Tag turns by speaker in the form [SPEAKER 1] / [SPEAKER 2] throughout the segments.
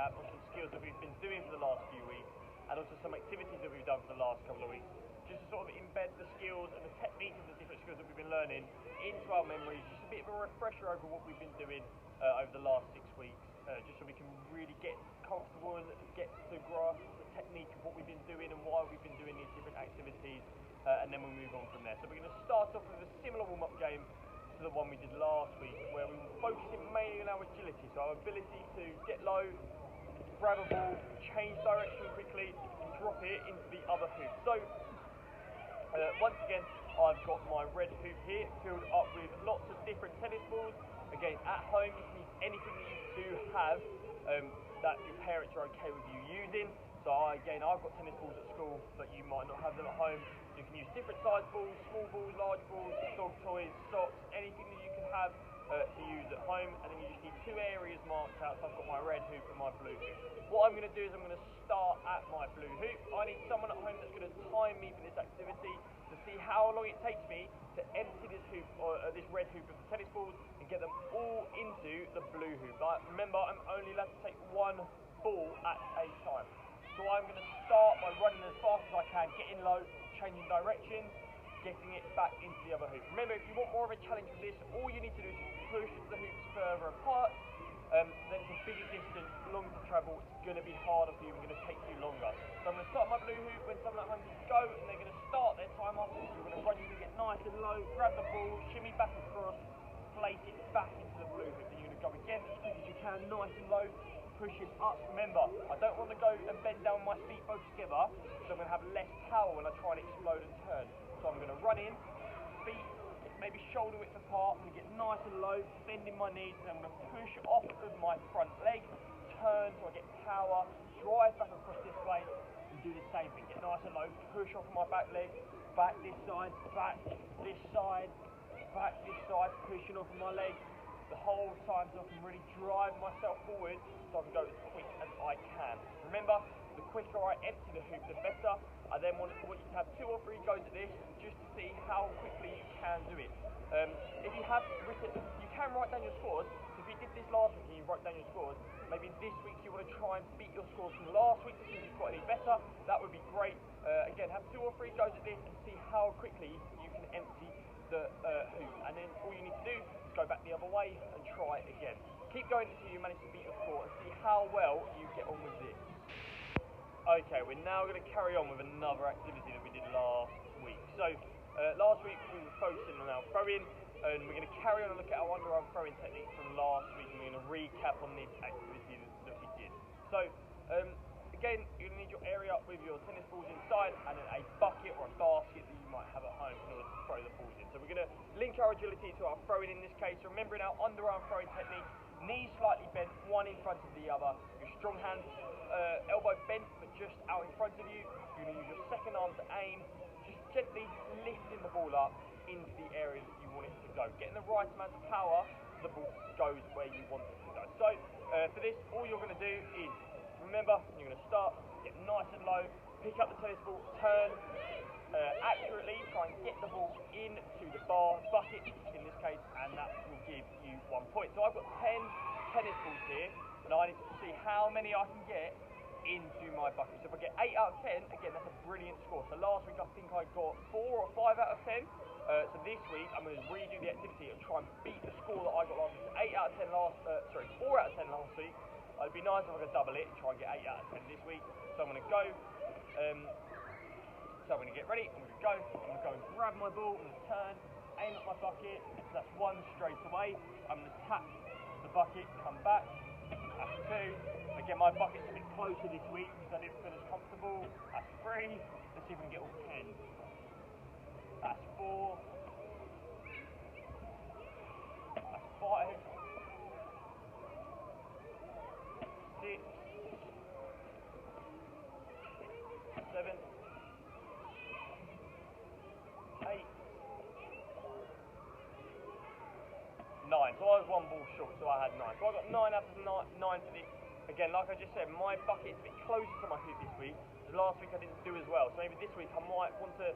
[SPEAKER 1] recap on some skills that we've been doing for the last few weeks, and also some activities that we've done for the last couple of weeks, just to sort of embed the skills and the technique of the different skills that we've been learning into our memories, just a bit of a refresher over what we've been doing over the last 6 weeks, just so we can really get comfortable and get to grasp the technique of what we've been doing and why we've been doing these different activities, and then we'll move on from there. So we're going to start off with a similar warm-up game to the one we did last week, where we were focusing mainly on our agility, so our ability to get low, grab a ball, change direction quickly, and drop it into the other hoop. So once again, I've got my red hoop here filled up with lots of different tennis balls. Again, at home you can use anything that you do have that your parents are okay with you using. So again, I've got tennis balls at school, but you might not have them at home. You can use different size balls, small balls, large balls, dog toys, socks, anything that you can have to use at home, and then you just need 2 areas marked out. So I've got my red hoop and my blue hoop. What I'm going to do is I'm going to start at my blue hoop. I need someone at home that's going to time me for this activity to see how long it takes me to empty this hoop, or this red hoop of the tennis balls, and get them all into the blue hoop. But remember, I'm only allowed to take 1 ball at a time. So I'm going to start by running as fast as I can, getting low, changing direction, getting it back into the other hoop. Remember, if you want more of a challenge from this, all you need to do is push the hoops further apart. Then it's a bigger distance, longer to travel, it's going to be harder for you and going to take you longer. So I'm going to start my blue hoop when someone at home can go, and they're going to start their timer. You're going to run, you're going to get nice and low, grab the ball, shimmy back across, place it back into the blue hoop. Then you're going to go again as quick as you can, nice and low, pushing up. Remember, I don't want to go and bend down my feet both together, so I'm going to have less power when I try and explode and turn. So I'm going to run in, feet maybe shoulder width apart. I'm going to get nice and low, bending my knees, and I'm going to push off of my front leg, turn so I get power, drive back across this way, and do the same thing. Get nice and low, push off my back leg, back this side, back this side, back this side, pushing off of my leg the whole time, so I can really drive myself forward so I can go as quick as I can. Remember, the quicker I empty the hoop, the better. I then want you to have 2 or 3 goes at this, just to see how quickly you can do it. If you have written, you can write down your scores. If you did this last week and you wrote down your scores, maybe this week you want to try and beat your scores from last week to see if you've got any better. That would be great. Again, have 2 or 3 goes at this and see how quickly you can empty the hoop. And then all you need to do is go back the other way and try it again. Keep going until you manage to beat your score and see how well you get on with this. Okay, we're now going to carry on with another activity that we did last week. So, last week we were focusing on our throwing, and we're going to carry on and look at our underarm throwing technique from last week, and we're going to recap on this activity that we did. So, again, you're going to need your area with your tennis balls inside, and then a bucket or a basket that you might have at home in order to throw the balls in. So we're going to link our agility to our throwing in this case. Remembering our underarm throwing technique, knees slightly bent, one in front of the other. Your strong hands, elbow bent, but just out in front of you. You're going to use your second arm to aim, just gently lifting the ball up into the area that you want it to go. Getting the right amount of power, the ball goes where you want it to go. So, for this, all you're going to do is, remember, you're going to start, get nice and low, pick up the tennis ball, turn accurately, try and get the ball into the bucket in this case, and that will give you 1 point. So I've got 10 tennis balls here, and I need to see how many I can get into my bucket. So if I get 8 out of 10, again, that's a brilliant score. So last week I think I got 4 or 5 out of 10. So this week I'm going to redo the activity and try and beat the score that I got last week. So 8 out of 10 4 out of 10 last week. It'd be nice if I could double it and try and get 8 out of 10 this week. So I'm going to go. So I'm going to get ready. I'm going to go. I'm going to go and grab my ball. I'm going to turn, aim at my bucket. So that's 1 straight away. I'm going to tap the bucket, come back. That's 2. Again, my bucket's a bit closer this week because I didn't feel as comfortable. That's 3. Let's see if we can get all 10. That's 4. That's 5. 6. 7. 8. 9. So I was 1 ball short, so I had 9. So I got 9 out of 9 for this. Again, like I just said, my bucket is a bit closer to my hoop this week. Last week I didn't do as well, so maybe this week I might want to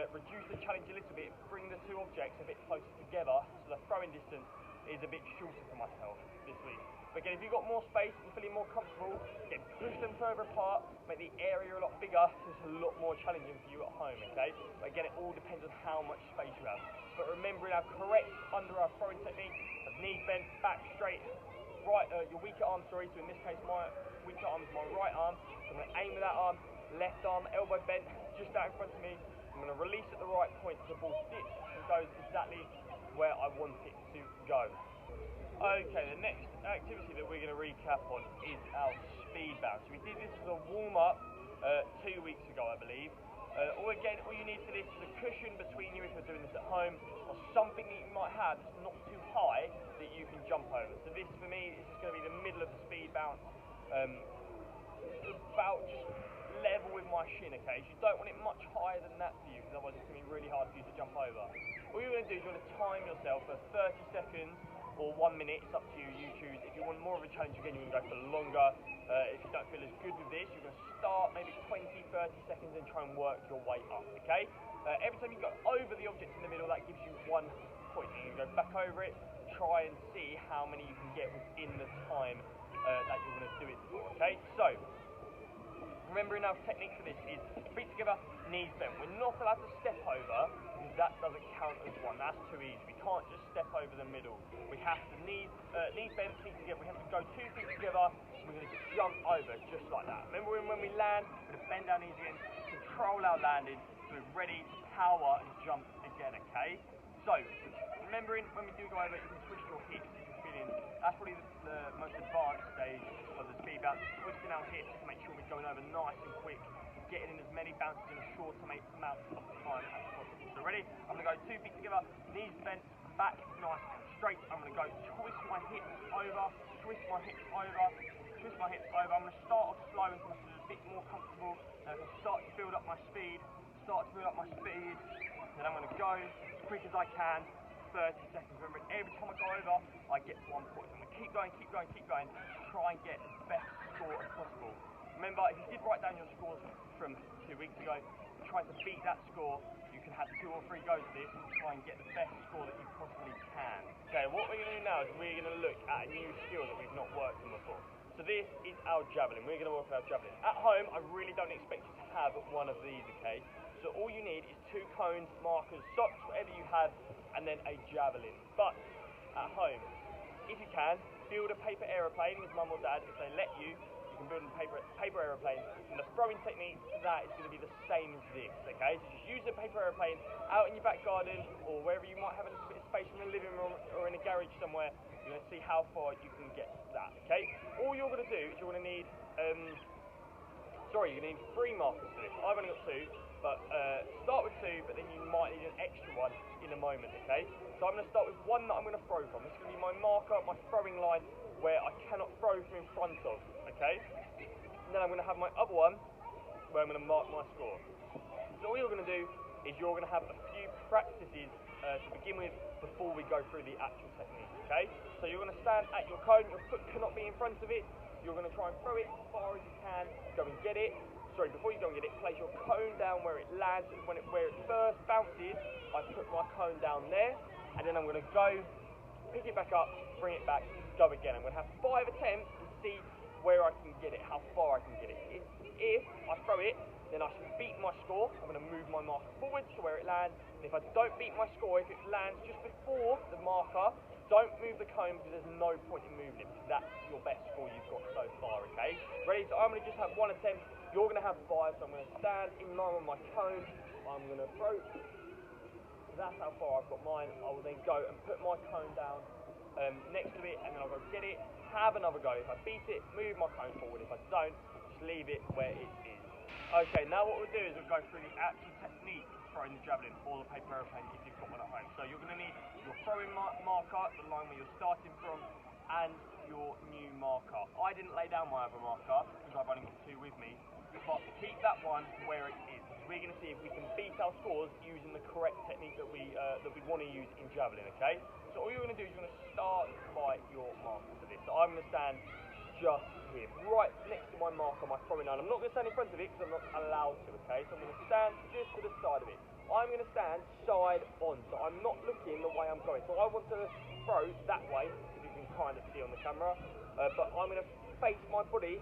[SPEAKER 1] reduce the challenge a little bit, bring the 2 objects a bit closer together, so the throwing distance is a bit shorter for myself this week. But again, if you've got more space and feeling more comfortable, again, push them further apart, make the area a lot bigger, so it's a lot more challenging for you at home, okay? But again, it all depends on how much space you have. But remembering our correct under our throwing technique, of knees bent, back straight, right, your weaker arm, sorry, so in this case my weaker arm is my right arm, so I'm going to aim with that arm, left arm, elbow bent, just out in front of me, I'm going to release at the right point so the ball sits and goes exactly where I want it to go. Okay, the next activity that we're going to recap on is our speed bounce. We did this as a warm-up 2 weeks ago, I believe. All you need for this is a cushion between you if you're doing this at home, or something that you might have that's not too high that you can jump over. So this, for me, is just going to be the middle of the speed bounce, about just level with my shin, okay? So you don't want it much higher than that for you, because otherwise it's going to be really hard for you to jump over. All you're going to do is you're going to time yourself for 30 seconds or 1 minute, it's up to you, you choose. If you want more of a challenge again, you can go for longer. If you don't feel as good with this, you're going to start maybe 20, 30 seconds and try and work your way up, okay? Every time you go over the object in the middle, that gives you 1 point. And you go back over it, try and see how many you can get within the time that you're going to do it for, okay? So, remembering our technique for this is feet together, knees bent. We're not allowed to step over, because that doesn't count as one. That's too easy. We can't just step over the middle. We have to knees bent, feet together. We have to go 2 feet together. We're going to jump over just like that. Remember when we land, we're going to bend our knees again, control our landing, so we're ready to power and jump again, okay? So, remembering when we do go over, you can twist your hips if you're feeling, that's probably the most advanced stage of the speed bounce, twisting our hips to make sure we're going over nice and quick, getting in as many bounces in a short amount of time as possible. So ready? I'm going to go 2 feet together, knees bent, back nice and straight. I'm going to go twist my hips over, twist my hips over, twist my hips over. I'm going to start off slow until it's a bit more comfortable. Then I can start to build up my speed, then I'm going to go as quick as I can, 30 seconds. Remember, every time I go over, I get 1 point. I'm going to keep going, try and get the best score as possible. Remember, if you did write down your scores from 2 weeks ago, trying to beat that score, you can have 2 or 3 goes at this and try and get the best score that you possibly can. Okay, what we're going to do now is we're going to look at a new skill that we've not worked on before. So this is our javelin. We're going to work with our javelin. At home, I really don't expect you to have one of these, okay? So all you need is 2 cones, markers, socks, whatever you have, and then a javelin. But at home, if you can, build a paper aeroplane with mum or dad. If they let you, you can build a paper aeroplane. And the throwing technique for that is going to be the same as this, okay? So just use a paper aeroplane out in your back garden or wherever you might have a little bit of space in the living room or in a garage somewhere. You're going to see how far you can get that, okay? All you're going to do is you're going to need, you're going to need 3 markers for this. I've only got 2, but start with 2, but then you might need an extra one in a moment, okay? So I'm going to start with one that I'm going to throw from. This is going to be my marker, my throwing line, where I cannot throw from in front of, okay? And then I'm going to have my other one, where I'm going to mark my score. So all you're going to do is you're going to have a few practices to begin with before we go through the actual technique, okay? So you're going to stand at your cone, your foot cannot be in front of it, you're going to try and throw it as far as you can, go and get it. Sorry, before you go and get it, place your cone down where it lands, where it first bounces, I put my cone down there, and then I'm going to go, pick it back up, bring it back, go again. I'm going to have 5 attempts to see where I can get it, how far I can get it. If I throw it, then I should beat my score. I'm going to move my marker forward to where it lands. And if I don't beat my score, if it lands just before the marker, don't move the cone because there's no point in moving it because that's your best score you've got so far, okay? Ready? So I'm going to just have 1 attempt. You're going to have 5, so I'm going to stand in line with my cone. I'm going to throw. That's how far I've got mine. I will then go and put my cone down next to it, and then I'll go get it, have another go. If I beat it, move my cone forward. If I don't, just leave it where it is. Okay, now what we'll do is we'll go through the actual technique of throwing the javelin or the paper aeroplane if you've got one at home. So you're going to need your throwing marker, the line where you're starting from, and your new marker. I didn't lay down my other marker because I've only got 2 with me, but keep that one where it is. We're going to see if we can beat our scores using the correct technique that we want to use in javelin, okay? So all you're going to do is you're going to start by your marker for this. So I'm going to stand just here, right next to my marker, my throwing line. I'm not going to stand in front of it because I'm not allowed to, okay? So I'm going to stand just to the side of it. I'm going to stand side on, so I'm not looking the way I'm going. So I want to throw that way, if you can kind of see on the camera, but I'm going to face my body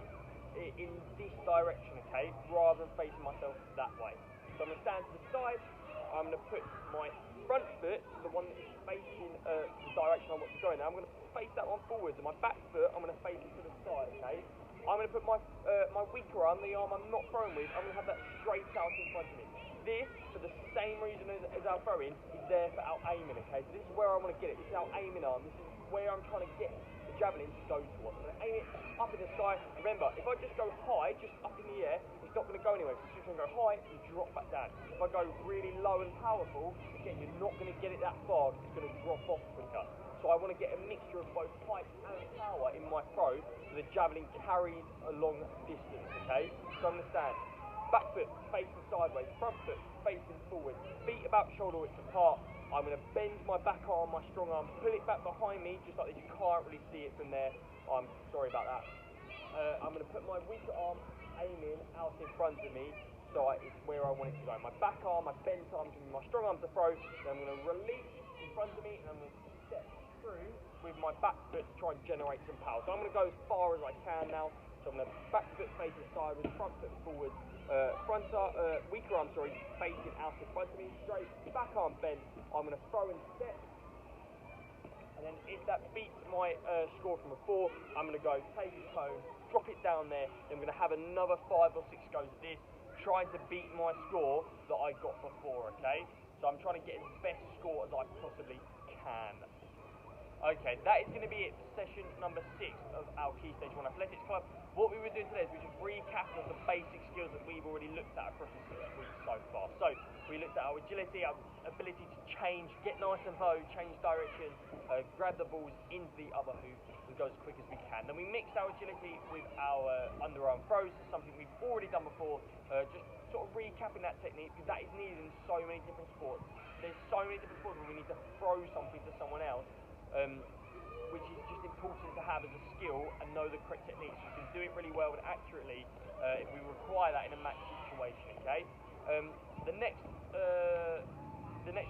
[SPEAKER 1] in this direction, okay, rather than facing myself that way. So I'm going to stand to the side, I'm going to put my front foot, the one that is facing the direction I want to go in, I'm going to face that one forwards, and my back foot, I'm going to face it to the side, okay. I'm going to put my my weaker arm, the arm I'm not throwing with, I'm going to have that straight out in front of me. This, for the same reason as our throwing, is there for our aiming, okay? So this is where I want to get it. This is our aiming arm. This is where I'm trying to get the javelin to go towards. I'm going to aim it up in the sky. Remember, if I just go high, just up in the air, it's not going to go anywhere. It's just going to go high and drop back down. If I go really low and powerful, again, you're not going to get it that far. It's going to drop off quicker. So I want to get a mixture of both height and power in my throw, so the javelin carries a long distance, okay? So I'm going to stand. Back foot facing sideways, front foot facing forward, feet about shoulder width apart. I'm going to bend my back arm, my strong arm, pull it back behind me, just like this. You can't really see it from there. I'm sorry about that. I'm going to put my weaker arm aiming out in front of me, so it's where I want it to go. My back arm, my bent arm, giving me my strong arm to throw. Then I'm going to release in front of me, and I'm going to step through with my back foot to try and generate some power. So I'm going to go as far as I can now. So I'm going to back foot facing sideways, front foot forward, weaker arm, facing out in front of me, straight, back arm bent. I'm going to throw and step, and then if that beats my score from before, I'm going to go take a cone, drop it down there, then I'm going to have another 5 or 6 goes at this, trying to beat my score that I got before, okay? So I'm trying to get as best score as I possibly can. Okay, that is going to be it for session number 6 of our KS1 Athletics Club. What we were doing today is we just recapped of the basic skills that we've already looked at across the 6 weeks so far. So we looked at our agility, our ability to change, get nice and low, change direction, grab the balls into the other hoop and go as quick as we can. Then we mixed our agility with our underarm throws, something we've already done before, just sort of recapping that technique, because that is needed in so many different sports. There's so many different sports where we need to throw something to someone else, which is just important to have as a skill and know the correct techniques. You can do it really well and accurately if we require that in a match situation, okay? The next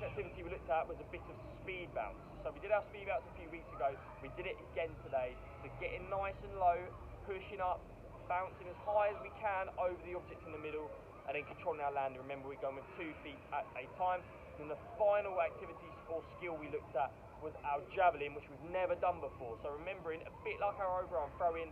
[SPEAKER 1] activity we looked at was a bit of speed bounce. So we did our speed bounce a few weeks ago, we did it again today. So getting nice and low, pushing up, bouncing as high as we can over the object in the middle, and then controlling our landing. Remember, we're going with 2 feet at a time. And the final activity or skill we looked at was our javelin, which we've never done before. So remembering, a bit like our overarm throwing,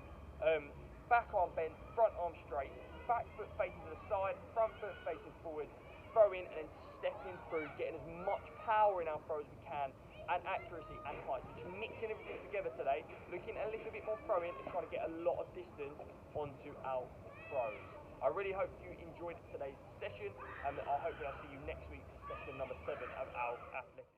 [SPEAKER 1] back arm bent, front arm straight, back foot facing to the side, front foot facing forward, throwing and then stepping through, getting as much power in our throw as we can, and accuracy and height. Just mixing everything together today, looking a little bit more throwing and trying to get a lot of distance onto our throws. I really hope you enjoyed today's session, and I hope I'll see you next week for session number 7 of our athletics.